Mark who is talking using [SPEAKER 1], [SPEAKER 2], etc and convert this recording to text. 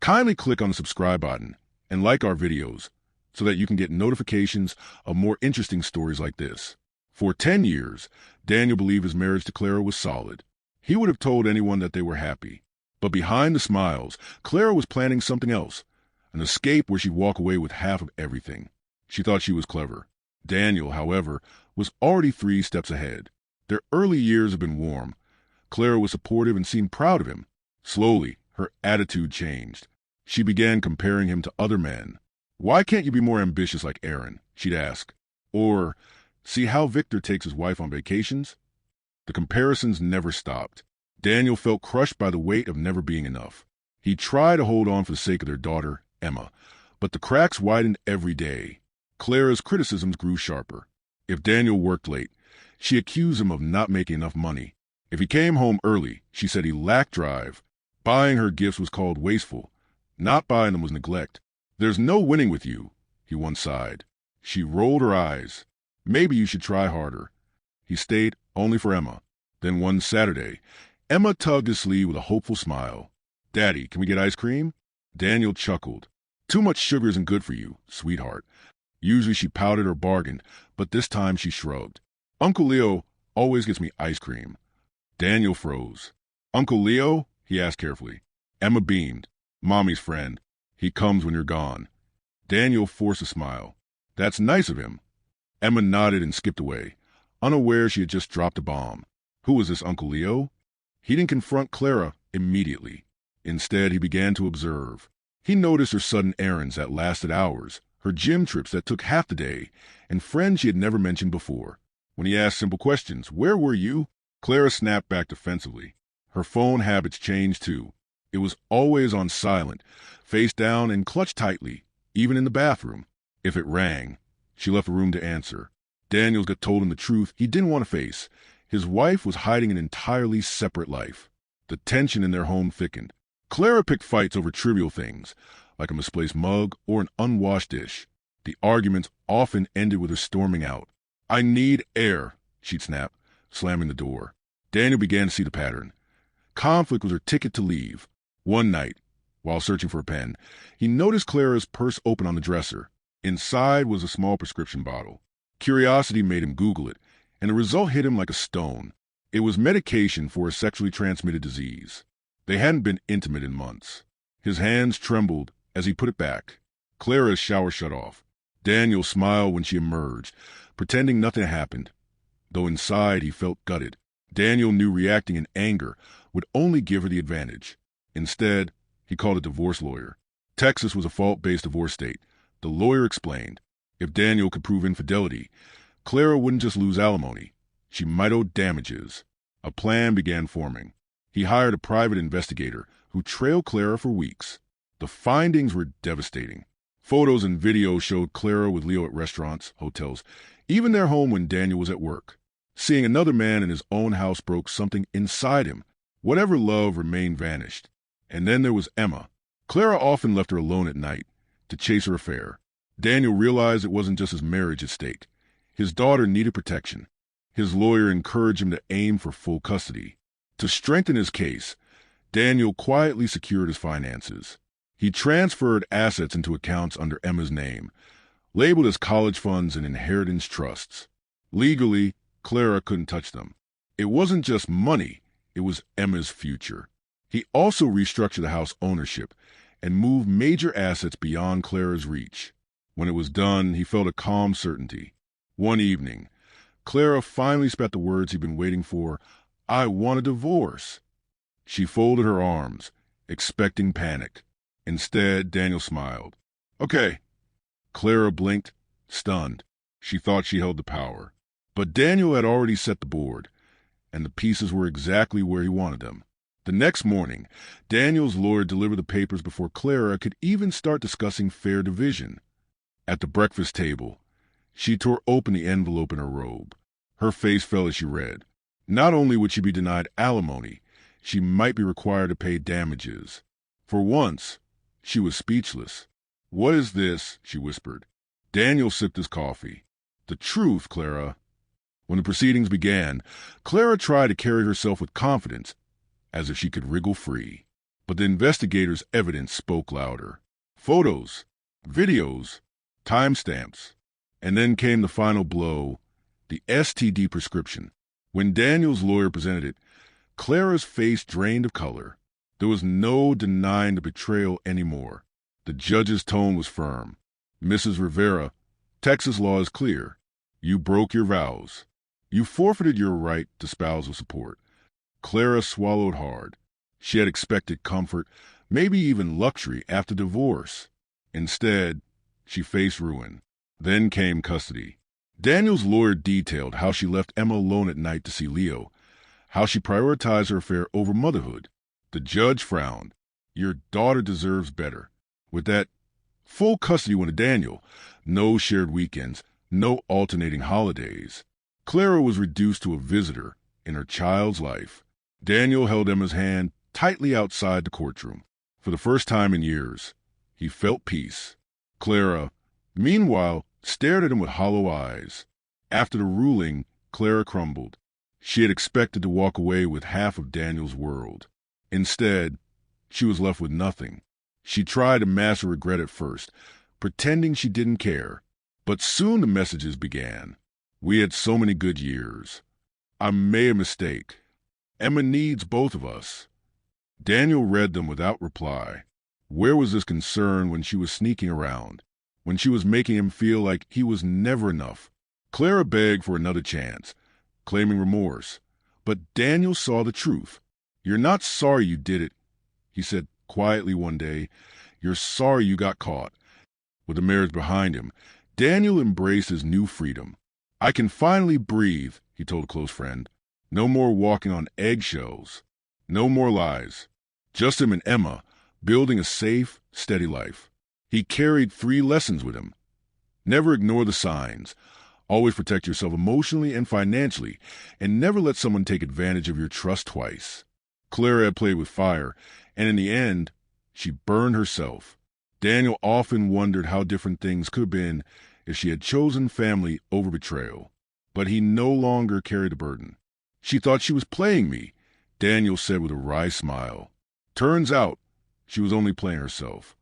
[SPEAKER 1] Kindly click on the subscribe button and like our videos so that you can get notifications of more interesting stories like this. For 10 years, Daniel believed his marriage to Clara was solid. He would have told anyone that they were happy. But behind the smiles, Clara was planning something else, an escape where she'd walk away with half of everything. She thought she was clever. Daniel, however, was already 3 steps ahead. Their early years had been warm. Clara was supportive and seemed proud of him. Slowly, her attitude changed. She began comparing him to other men. "Why can't you be more ambitious like Aaron?" she'd ask. Or, "See how Victor takes his wife on vacations?" The comparisons never stopped. Daniel felt crushed by the weight of never being enough. He tried to hold on for the sake of their daughter, Emma, but the cracks widened every day. Clara's criticisms grew sharper. If Daniel worked late, she accused him of not making enough money. If he came home early, she said he lacked drive. Buying her gifts was called wasteful. Not buying them was neglect. "There's no winning with you," he once sighed. She rolled her eyes. "Maybe you should try harder." He stayed only for Emma. Then one Saturday, Emma tugged his sleeve with a hopeful smile. "Daddy, can we get ice cream?" Daniel chuckled. "Too much sugar isn't good for you, sweetheart." Usually she pouted or bargained, but this time she shrugged. "Uncle Leo always gets me ice cream." Daniel froze. "Uncle Leo?" he asked carefully. Emma beamed. "Mommy's friend. He comes when you're gone." Daniel forced a smile. "That's nice of him." Emma nodded and skipped away, unaware she had just dropped a bomb. Who was this Uncle Leo? He didn't confront Clara immediately. Instead, he began to observe. He noticed her sudden errands that lasted hours, her gym trips that took half the day, and friends she had never mentioned before. When he asked simple questions, "Where were you?" Clara snapped back defensively. Her phone habits changed too. It was always on silent, face down and clutched tightly, even in the bathroom. If it rang, she left the room to answer. Daniels got told him the truth he didn't want to face. His wife was hiding an entirely separate life. The tension in their home thickened. Clara picked fights over trivial things, like a misplaced mug or an unwashed dish. The arguments often ended with her storming out. "I need air," she'd snap, slamming the door. Daniel began to see the pattern. Conflict was her ticket to leave. One night, while searching for a pen, he noticed Clara's purse open on the dresser. Inside was a small prescription bottle. Curiosity made him Google it, and the result hit him like a stone. It was medication for a sexually transmitted disease. They hadn't been intimate in months. His hands trembled as he put it back. Clara's shower shut off. Daniel smiled when she emerged, pretending nothing had happened, though inside he felt gutted. Daniel knew reacting in anger would only give her the advantage. Instead, he called a divorce lawyer. Texas was a fault-based divorce state. The lawyer explained, if Daniel could prove infidelity, Clara wouldn't just lose alimony. She might owe damages. A plan began forming. He hired a private investigator who trailed Clara for weeks. The findings were devastating. Photos and videos showed Clara with Leo at restaurants, hotels, even their home when Daniel was at work. Seeing another man in his own house broke something inside him. Whatever love remained vanished. And then there was Emma. Clara often left her alone at night to chase her affair. Daniel realized it wasn't just his marriage at stake. His daughter needed protection. His lawyer encouraged him to aim for full custody. To strengthen his case, Daniel quietly secured his finances. He transferred assets into accounts under Emma's name, labeled as college funds and inheritance trusts. Legally, Clara couldn't touch them. It wasn't just money, it was Emma's future. He also restructured the house ownership and moved major assets beyond Clara's reach. When it was done, he felt a calm certainty. One evening, Clara finally spat the words he'd been waiting for. "I want a divorce." She folded her arms, expecting panic. Instead, Daniel smiled. "Okay." Clara blinked, stunned. She thought she held the power. But Daniel had already set the board, and the pieces were exactly where he wanted them. The next morning, Daniel's lawyer delivered the papers before Clara could even start discussing fair division. At the breakfast table, she tore open the envelope in her robe. Her face fell as she read. Not only would she be denied alimony, she might be required to pay damages. For once, she was speechless. "What is this?" she whispered. Daniel sipped his coffee. "The truth, Clara." When the proceedings began, Clara tried to carry herself with confidence, as if she could wriggle free. But the investigators' evidence spoke louder. Photos, videos, timestamps. And then came the final blow, the STD prescription. When Daniel's lawyer presented it, Clara's face drained of color. There was no denying the betrayal anymore. The judge's tone was firm. Mrs. Rivera, Texas law is clear. You broke your vows. You forfeited your right to spousal support. Clara swallowed hard. She had expected comfort, maybe even luxury after divorce. Instead, she faced ruin. Then came custody. Daniel's lawyer detailed how she left Emma alone at night to see Leo, how she prioritized her affair over motherhood. The judge frowned. Your daughter deserves better. With that, full custody went to Daniel. No shared weekends, no alternating holidays. Clara was reduced to a visitor in her child's life. Daniel held Emma's hand tightly outside the courtroom. For the first time in years, he felt peace. Clara, meanwhile, stared at him with hollow eyes. After the ruling, Clara crumbled. She had expected to walk away with half of Daniel's world. Instead, she was left with nothing. She tried to mask her regret at first, pretending she didn't care. But soon the messages began. We had so many good years. I made a mistake. Emma needs both of us. Daniel read them without reply. Where was this concern when she was sneaking around? When she was making him feel like he was never enough? Clara begged for another chance, claiming remorse. But Daniel saw the truth. You're not sorry you did it, he said quietly one day. You're sorry you got caught. With the marriage behind him, Daniel embraced his new freedom. I can finally breathe, he told a close friend. No more walking on eggshells. No more lies. Just him and Emma, building a safe, steady life. He carried 3 lessons with him. Never ignore the signs. Always protect yourself emotionally and financially, and never let someone take advantage of your trust twice. Clara had played with fire, and in the end, she burned herself. Daniel often wondered how different things could have been if she had chosen family over betrayal. But he no longer carried the burden. She thought she was playing me, Daniel said with a wry smile. Turns out, she was only playing herself.